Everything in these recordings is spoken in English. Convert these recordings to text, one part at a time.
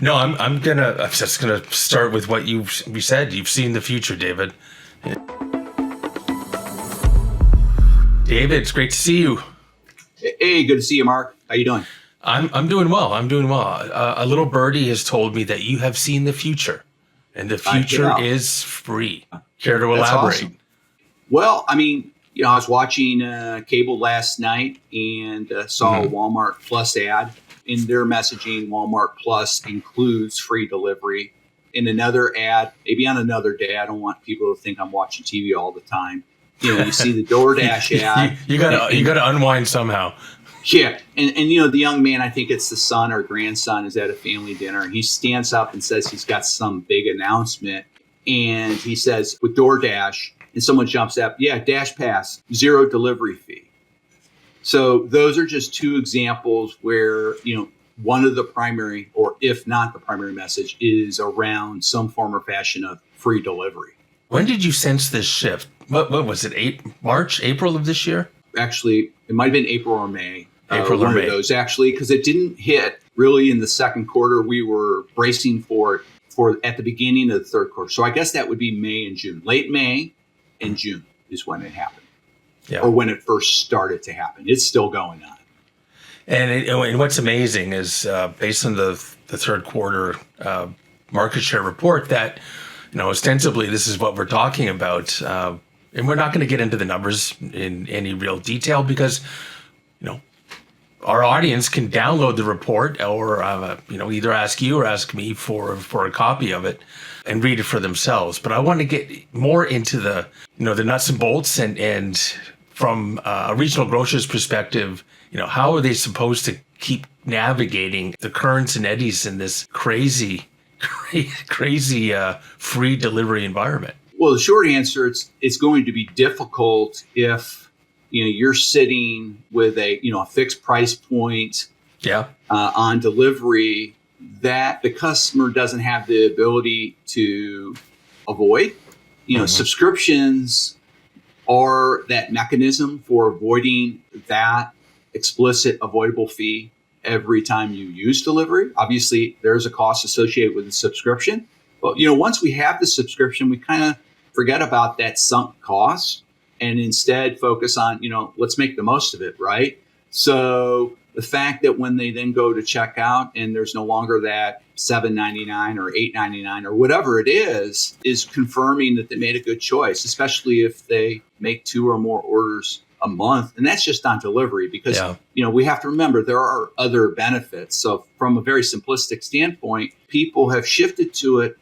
No, I'm just gonna start with what you said. You've seen the future, David. David, it's great to see you. Hey, good to see you, Mark. How you doing? I'm doing well. I'm doing well. A little birdie has told me that you have seen the future, and the future is free. Care to elaborate? Awesome. Well, I was watching cable last night and saw a Walmart Plus ad. In their messaging, Walmart Plus includes free delivery. In another ad, maybe on another day, I don't want people to think I'm watching TV all the time. You see the DoorDash ad. you gotta unwind somehow. Yeah, and the young man, I think it's the son or grandson, is at a family dinner, and he stands up and says he's got some big announcement, and he says with DoorDash, and someone jumps up, yeah, Dash Pass, 0 delivery fee. So those are just two examples where one of the primary, or if not the primary message, is around some form or fashion of free delivery. When did you sense this shift? What was it? April of this year? Actually, it might have been April or May. April or May. One of those, actually, because it didn't hit really in the second quarter. We were bracing for it at the beginning of the third quarter. So I guess that would be May and June. Late May and June is when it happened. Yeah. Or when it first started to happen. It's still going on. And what's amazing is based on the third quarter market share report that, ostensibly this is what we're talking about. And we're not going to get into the numbers in any real detail because, our audience can download the report or, either ask you or ask me for a copy of it and read it for themselves. But I want to get more into the nuts and bolts and from a regional grocer's perspective, how are they supposed to keep navigating the currents and eddies in this crazy free delivery environment? Well, the short answer, it's going to be difficult if you're sitting with a fixed price point on delivery that the customer doesn't have the ability to avoid. Subscriptions are that mechanism for avoiding that explicit avoidable fee every time you use delivery. Obviously, there's a cost associated with the subscription. But once we have the subscription, we kind of forget about that sunk cost and instead focus on, let's make the most of it, right? So the fact that when they then go to check out and there's no longer that $7.99 or $8.99 or whatever it is confirming that they made a good choice, especially if they make 2 or more orders a month. And that's just on delivery because, we have to remember there are other benefits. So from a very simplistic standpoint, people have shifted to it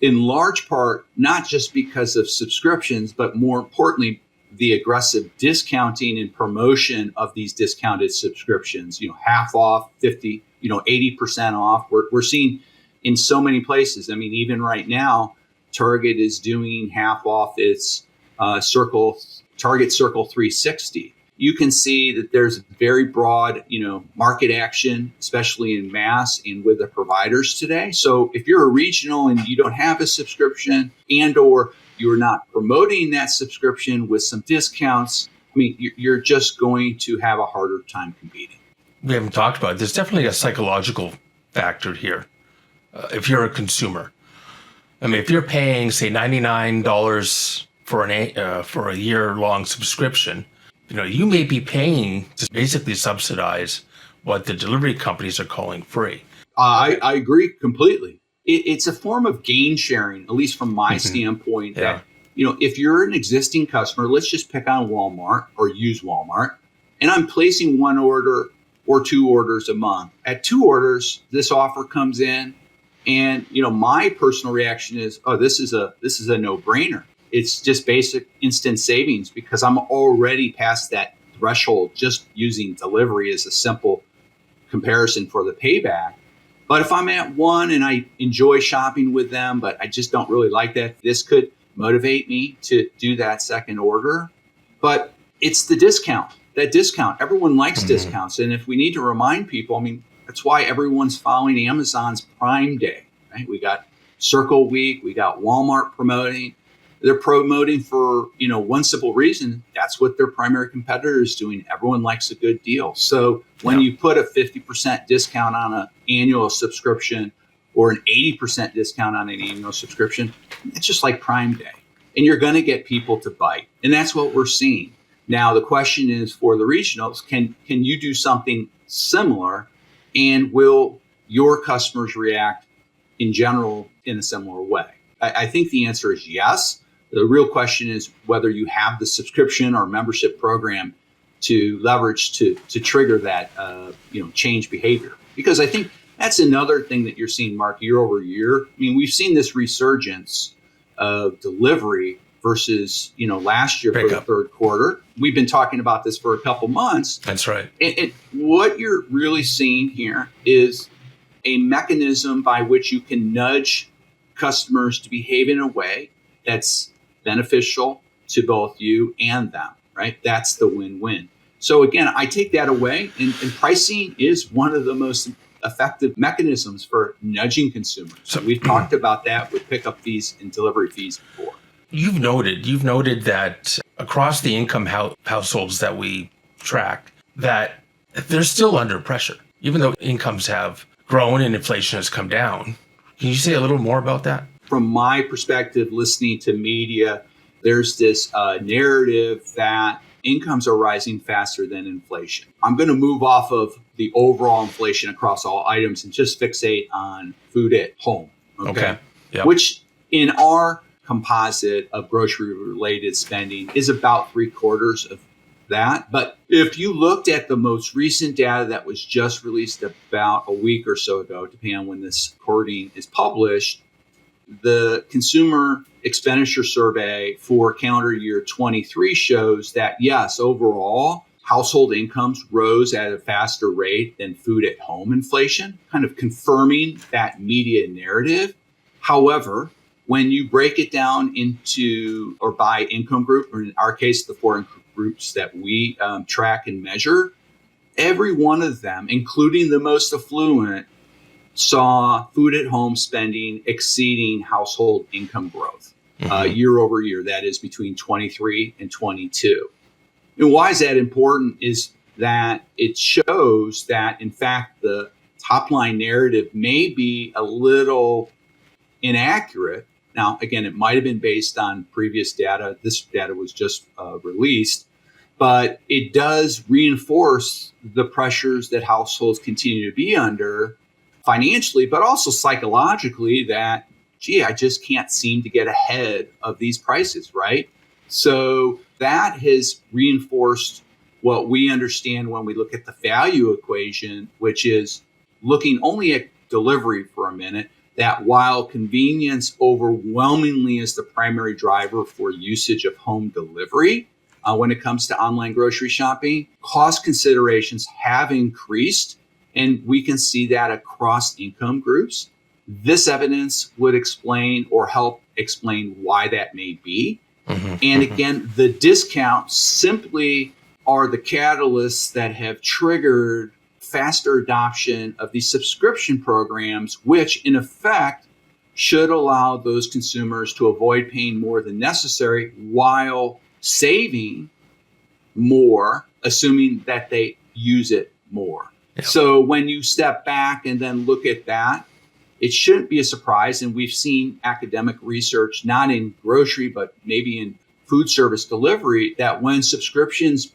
in large part, not just because of subscriptions, but more importantly, the aggressive discounting and promotion of these discounted subscriptions, half off, 50, 80% off. We're seeing in so many places. Even right now, Target is doing half off its Target Circle 360. You can see that there's very broad, market action, especially in mass and with the providers today. So if you're a regional and you don't have a subscription and or you're not promoting that subscription with some discounts, you're just going to have a harder time competing. We haven't talked about it. There's definitely a psychological factor here. If you're a consumer, if you're paying, say, $99 for a year-long subscription, you may be paying to basically subsidize what the delivery companies are calling free. I agree completely. It's a form of gain sharing, at least from my standpoint, that, if you're an existing customer, let's just pick on Walmart or use Walmart, and I'm placing 1 order or 2 orders a month. At 2 orders, this offer comes in, and, my personal reaction is, oh, this is a no-brainer. It's just basic instant savings because I'm already past that threshold just using delivery as a simple comparison for the payback. But if I'm at 1 and I enjoy shopping with them, but I just don't really like that, this could motivate me to do that second order. But it's the discount, that discount. Everyone likes discounts. And if we need to remind people, that's why everyone's following Amazon's Prime Day, right? We got Circle Week, we got Walmart promoting. They're promoting for, one simple reason. That's what their primary competitor is doing. Everyone likes a good deal. So when you put a 50% discount on an annual subscription or an 80% discount on an annual subscription, it's just like Prime Day. And you're going to get people to bite. And that's what we're seeing. Now, the question is for the regionals, can you do something similar? And will your customers react in general in a similar way? I think the answer is yes. The real question is whether you have the subscription or membership program to leverage to trigger that change behavior. Because I think that's another thing that you're seeing, Mark, year over year. I mean, we've seen this resurgence of delivery versus last year for the third quarter. We've been talking about this for a couple months. That's right. And what you're really seeing here is a mechanism by which you can nudge customers to behave in a way that's beneficial to both you and them, right? That's the win-win. So again, I take that away, and pricing is one of the most effective mechanisms for nudging consumers. So we've talked about that with pickup fees and delivery fees before. You've noted that across the income households that we track, that they're still under pressure, even though incomes have grown and inflation has come down. Can you say a little more about that? From my perspective, listening to media, there's this narrative that incomes are rising faster than inflation. I'm going to move off of the overall inflation across all items and just fixate on food at home. Okay. Yep. Which in our composite of grocery-related spending is about 3/4 of that. But if you looked at the most recent data that was just released about a week or so ago, depending on when this recording is published, the Consumer Expenditure Survey for calendar year 23 shows that, yes, overall, household incomes rose at a faster rate than food at home inflation, kind of confirming that media narrative. However, when you break it down into or by income group, or in our case, the 4 income groups that we track and measure, every one of them, including the most affluent, saw food at home spending exceeding household income growth year over year. That is between 23 and 22. And why is that important is that it shows that, in fact, the top line narrative may be a little inaccurate. Now, again, it might have been based on previous data. This data was just released, but it does reinforce the pressures that households continue to be under financially, but also psychologically, that, gee, I just can't seem to get ahead of these prices, right? So that has reinforced what we understand when we look at the value equation, which is looking only at delivery for a minute, that while convenience overwhelmingly is the primary driver for usage of home delivery, when it comes to online grocery shopping, cost considerations have increased, and we can see that across income groups. This evidence would explain or help explain why that may be. And again, the discounts simply are the catalysts that have triggered faster adoption of these subscription programs, which in effect should allow those consumers to avoid paying more than necessary while saving more, assuming that they use it more. Yep. So when you step back and then look at that, it shouldn't be a surprise. And we've seen academic research, not in grocery, but maybe in food service delivery, that when subscriptions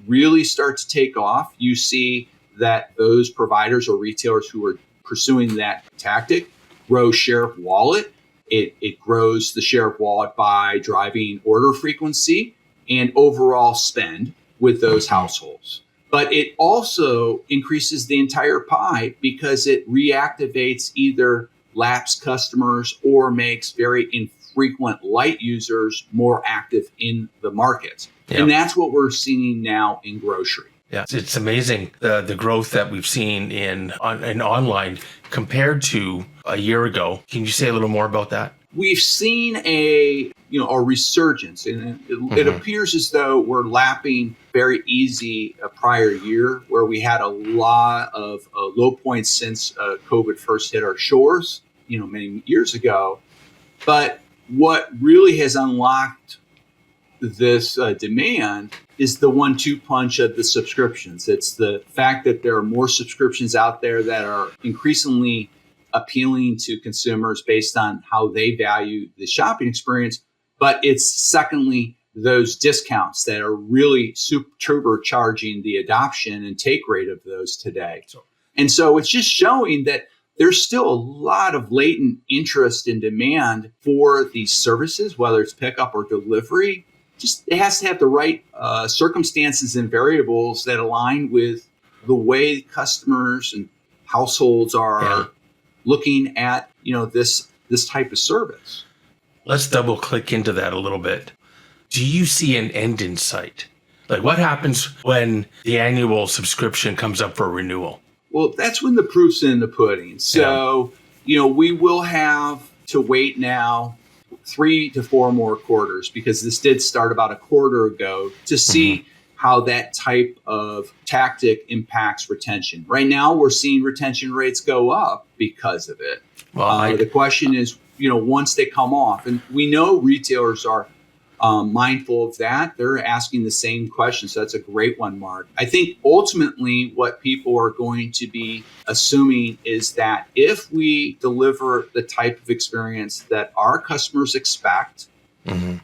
really start to take off, you see that those providers or retailers who are pursuing that tactic grow share of wallet. It grows the share of wallet by driving order frequency and overall spend with those households. But it also increases the entire pie because it reactivates either lapsed customers or makes very infrequent light users more active in the market. Yep. And that's what we're seeing now in grocery. Yeah, it's amazing the growth that we've seen in online compared to a year ago. Can you say a little more about that? We've seen a resurgence, and it appears as though we're lapping very easy a prior year where we had a lot of low points since COVID first hit our shores, many years ago. But what really has unlocked this demand is the 1-2 punch of the subscriptions. It's the fact that there are more subscriptions out there that are increasingly appealing to consumers based on how they value the shopping experience. But it's secondly, those discounts that are really turbocharging the adoption and take rate of those today. And so it's just showing that there's still a lot of latent interest and demand for these services, whether it's pickup or delivery. Just it has to have the right circumstances and variables that align with the way customers and households are looking at this type of service. Let's double click into that a little bit. Do you see an end in sight? Like what happens when the annual subscription comes up for renewal? Well, that's when the proof's in the pudding. So, we will have to wait now 3 to 4 more quarters, because this did start about a quarter ago, to see how that type of tactic impacts retention. Right now, we're seeing retention rates go up because of it. Well, the question is, once they come off, and we know retailers are mindful of that. They're asking the same question. So that's a great one, Mark. I think ultimately what people are going to be assuming is that if we deliver the type of experience that our customers expect, and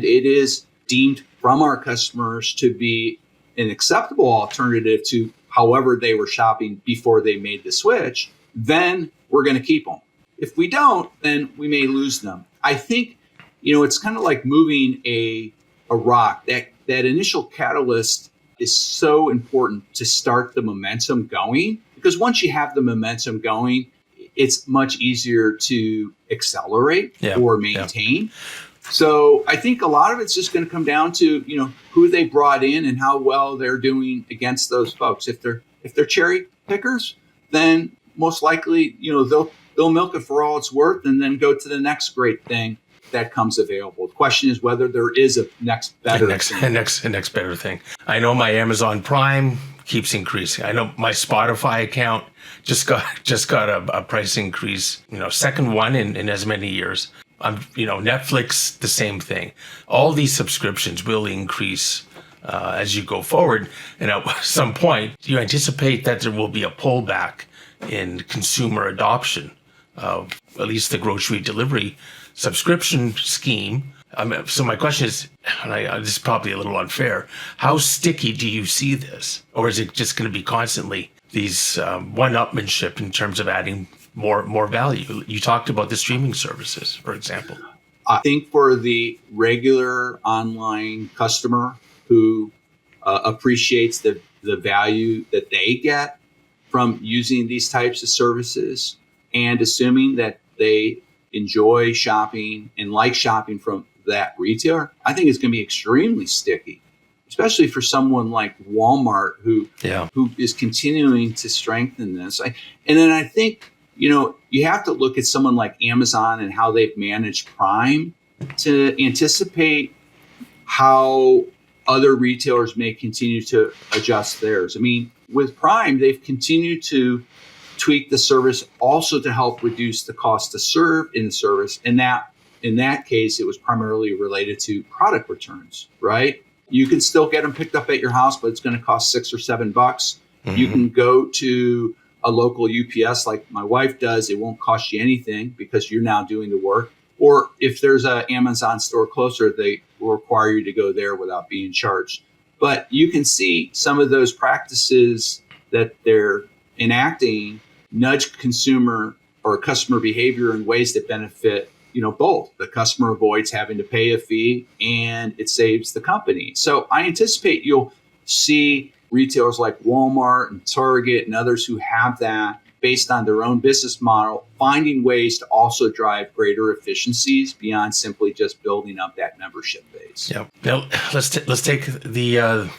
it is deemed from our customers to be an acceptable alternative to however they were shopping before they made the switch, then we're going to keep them. If we don't, then we may lose them. I think it's kind of like moving a rock. That initial catalyst is so important to start the momentum going, because once you have the momentum going, it's much easier to accelerate or maintain. So I think a lot of it's just going to come down to, who they brought in and how well they're doing against those folks. If they're cherry pickers, then most likely, they'll milk it for all it's worth and then go to the next great thing that comes available. The question is whether there is a next better thing. Next better thing. I know my Amazon Prime keeps increasing. I know my Spotify account just got a price increase, second one in as many years. Netflix, the same thing. All these subscriptions will increase as you go forward. And at some point, you anticipate that there will be a pullback in consumer adoption of at least the grocery delivery subscription scheme. So my question is, and this is probably a little unfair, how sticky do you see this? Or is it just going to be constantly these one-upmanship in terms of adding more value? You talked about the streaming services, for example. I think for the regular online customer who appreciates the value that they get from using these types of services, and assuming that they enjoy shopping and like shopping from that retailer, I think it's going to be extremely sticky, especially for someone like Walmart who is continuing to strengthen this. And then I think, you have to look at someone like Amazon and how they've managed Prime to anticipate how other retailers may continue to adjust theirs. I mean, with Prime, they've continued to tweak the service also to help reduce the cost to serve in the service. And that in that case, it was primarily related to product returns, right? You can still get them picked up at your house, but it's going to cost $6 or $7. You can go to a local UPS like my wife does. It won't cost you anything because you're now doing the work. Or if there's an Amazon store closer, they will require you to go there without being charged. But you can see some of those practices that they're enacting nudge consumer or customer behavior in ways that benefit, both. The customer avoids having to pay a fee and it saves the company. So I anticipate you'll see retailers like Walmart and Target and others who have that based on their own business model, finding ways to also drive greater efficiencies beyond simply just building up that membership base. Yeah. Now, let's take the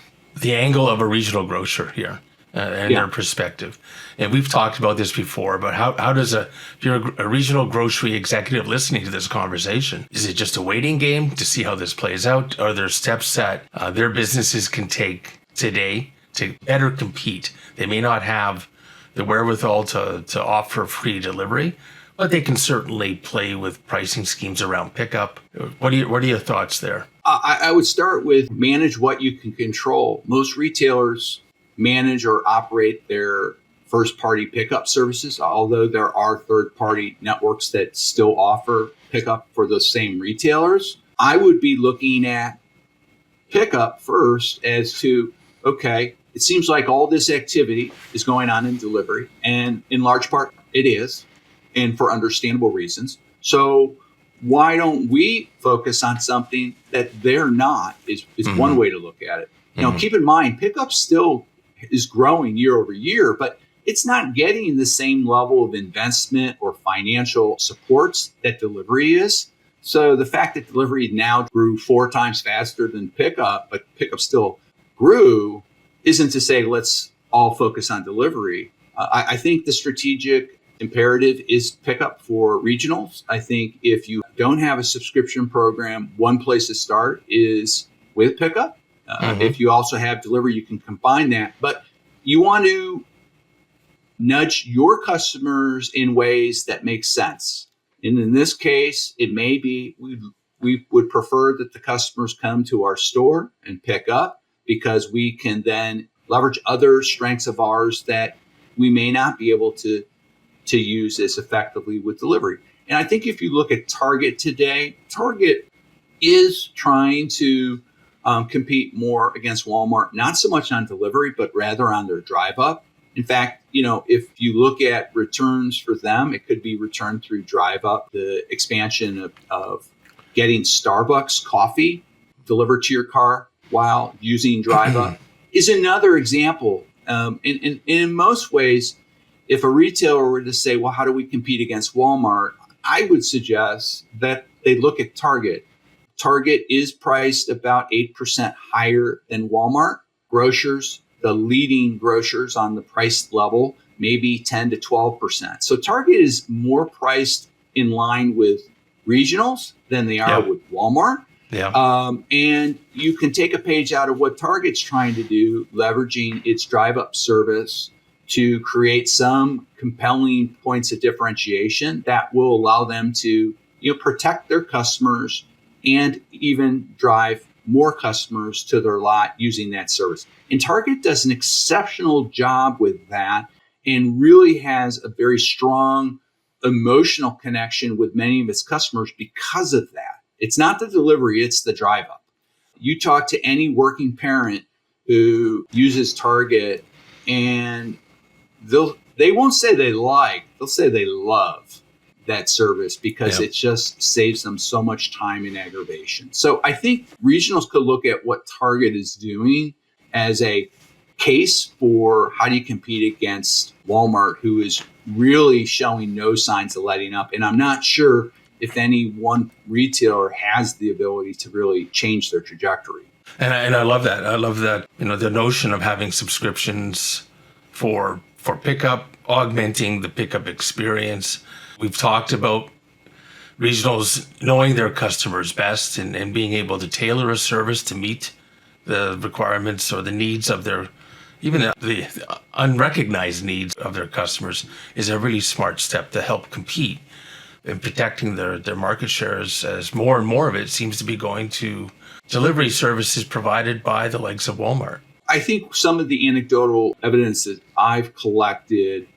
angle of a regional grocer here and their perspective. And we've talked about this before, but how does if you're a regional grocery executive listening to this conversation, is it just a waiting game to see how this plays out? Are there steps that their businesses can take today to better compete? They may not have the wherewithal to offer free delivery, but they can certainly play with pricing schemes around pickup. What are your thoughts there? I would start with manage what you can control. Most retailers manage or operate their first-party pickup services, although there are third-party networks that still offer pickup for those same retailers. I would be looking at pickup first as to, okay, it seems like all this activity is going on in delivery, and in large part it is, and for understandable reasons. So why don't we focus on something that they're not is one way to look at it. Now, keep in mind, pickup still is growing year over year, but it's not getting the same level of investment or financial supports that delivery is. So the fact that delivery now grew 4 times faster than pickup, but pickup still grew, isn't to say let's all focus on delivery. I think the strategic imperative is pickup for regionals. I think if you don't have a subscription program, one place to start is with pickup. If you also have delivery, you can combine that. But you want to nudge your customers in ways that make sense. And in this case, it may be we would prefer that the customers come to our store and pick up, because we can then leverage other strengths of ours that we may not be able to use as effectively with delivery. And I think if you look at Target today, Target is trying to compete more against Walmart, not so much on delivery, but rather on their drive up. In fact, if you look at returns for them, it could be returned through drive up. The expansion of getting Starbucks coffee delivered to your car while using drive up is another example. In most ways, if a retailer were to say, well, how do we compete against Walmart? I would suggest that they look at Target. Target is priced about 8% higher than Walmart. Grocers, the leading grocers on the price level, maybe 10 to 12%. So Target is more priced in line with regionals than they are with Walmart. And you can take a page out of what Target's trying to do, leveraging its drive-up service to create some compelling points of differentiation that will allow them to protect their customers and even drive more customers to their lot using that service. And Target does an exceptional job with that and really has a very strong emotional connection with many of its customers because of that. It's not the delivery, it's the drive up. You talk to any working parent who uses Target, and they won't say they like, they'll say they love that service because it just saves them so much time and aggravation. So I think regionals could look at what Target is doing as a case for how do you compete against Walmart, who is really showing no signs of letting up. And I'm not sure if any one retailer has the ability to really change their trajectory. And I love that. I love that, the notion of having subscriptions for pickup, augmenting the pickup experience. We've talked about regionals knowing their customers best and being able to tailor a service to meet the requirements or the needs of even the unrecognized needs of their customers is a really smart step to help compete in protecting their market shares, as more and more of it seems to be going to delivery services provided by the likes of Walmart. I think some of the anecdotal evidence that I've collected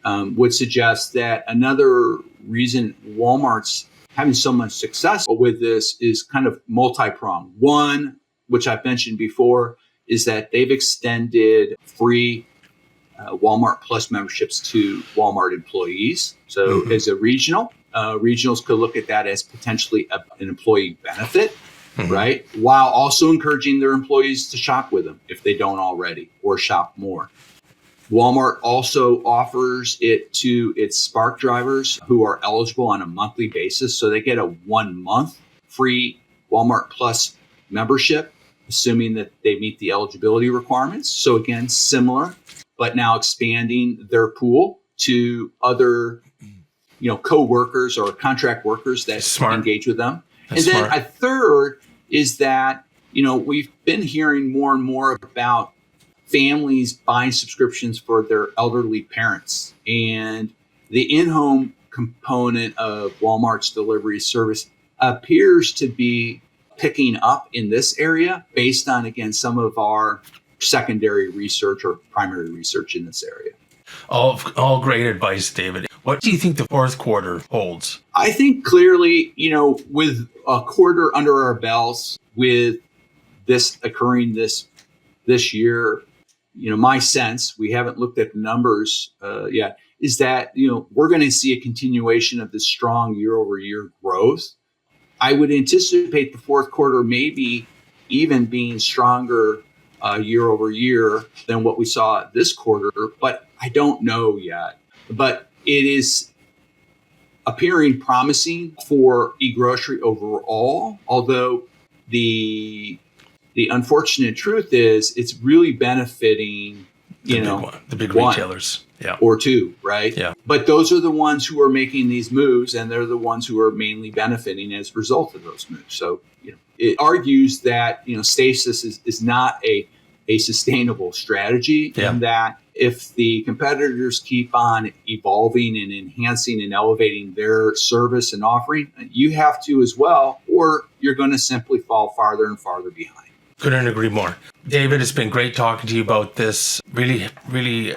would suggest that another reason Walmart's having so much success with this is kind of multi-pronged. One, which I've mentioned before, is that they've extended free Walmart Plus memberships to Walmart employees. So as a regional, regionals could look at that as potentially an employee benefit, right? While also encouraging their employees to shop with them if they don't already, or shop more. Walmart also offers it to its Spark drivers who are eligible on a monthly basis. So they get a 1 month free Walmart Plus membership, assuming that they meet the eligibility requirements. So again, similar, but now expanding their pool to other, co-workers or contract workers that engage with them. That's and then smart. A third is that, we've been hearing more and more about families buying subscriptions for their elderly parents. And the in-home component of Walmart's delivery service appears to be picking up in this area based on, again, some of our secondary research or primary research in this area. All great advice, David. What do you think the fourth quarter holds? I think clearly, with a quarter under our belts, with this occurring this year, my sense, we haven't looked at the numbers yet, is that we're going to see a continuation of this strong year-over-year growth. I would anticipate the fourth quarter maybe even being stronger year over year than what we saw this quarter, but I don't know yet. But it is appearing promising for eGrocery overall, although the unfortunate truth is it's really benefiting the big retailers. Yeah. Or two, right? Yeah. But those are the ones who are making these moves, and they're the ones who are mainly benefiting as a result of those moves. So, it argues that, stasis is not a sustainable strategy, and that if the competitors keep on evolving and enhancing and elevating their service and offering, you have to as well, or you're going to simply fall farther and farther behind. Couldn't agree more. David, it's been great talking to you about this. Really, really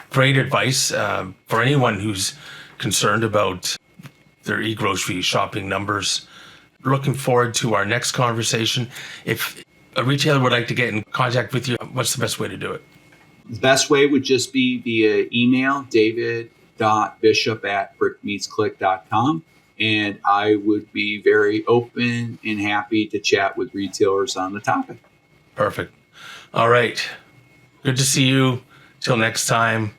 great advice for anyone who's concerned about their eGrocery shopping numbers. Looking forward to our next conversation. If a retailer would like to get in contact with you, what's the best way to do it? The best way would just be via email, david.bishop@brickmeetsclick.com. And I would be very open and happy to chat with retailers on the topic. Perfect. All right. Good to see you. Till next time.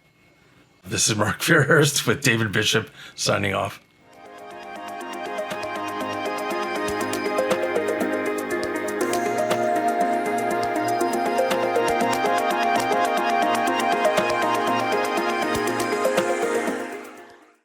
This is Mark Fairhurst with David Bishop signing off.